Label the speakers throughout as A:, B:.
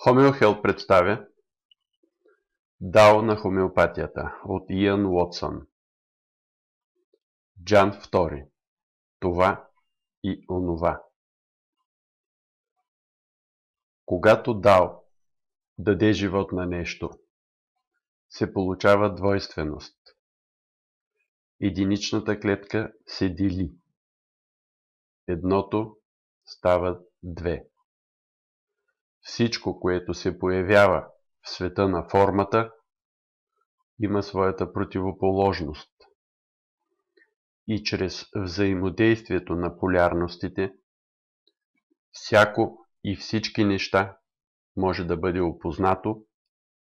A: Хомеохелп представя Дао на хомеопатията от Иан Уотсън. Джан II. Това и онова. Когато Дао даде живот на нещо, се получава двойственост. Единичната клетка се дели. Едното става две. Всичко, което се появява в света на формата, има своята противоположност. И чрез взаимодействието на полярностите, всяко и всички неща може да бъде опознато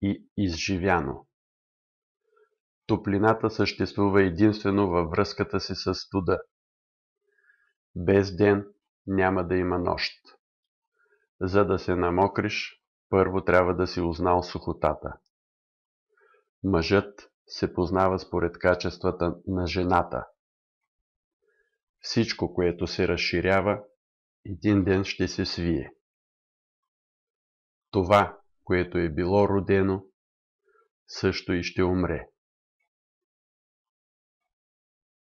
A: и изживяно. Топлината съществува единствено във връзката си с студа. Без ден няма да има нощ. За да се намокриш, първо трябва да си узнал сухотата. Мъжът се познава според качествата на жената. Всичко, което се разширява, един ден ще се свие. Това, което е било родено, също и ще умре.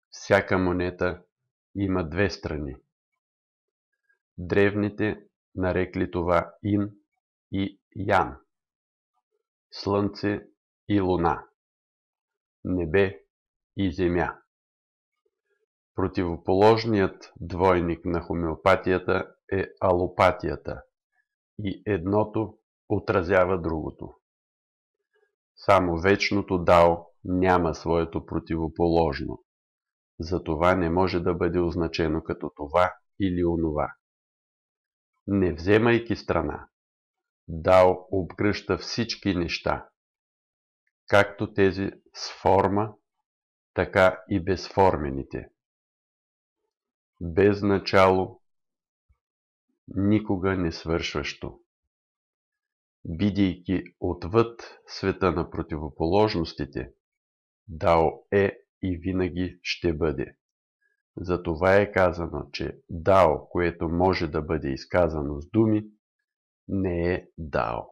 A: Всяка монета има две страни. Древните нарекли това Ин и Ян, Слънце и Луна, небе и земя. Противоположният двойник на хомеопатията е алопатията и едното отразява другото. Само вечното Дао няма своето противоположно, затова не може да бъде означено като това или онова. Не вземайки страна, Дао обгръща всички неща, както тези с форма, така и безформените. Без начало, никога не свършващо. Бидейки отвъд света на противоположностите, Дао е и винаги ще бъде. Затова е казано, че Дао, което може да бъде изказано с думи, не е Дао.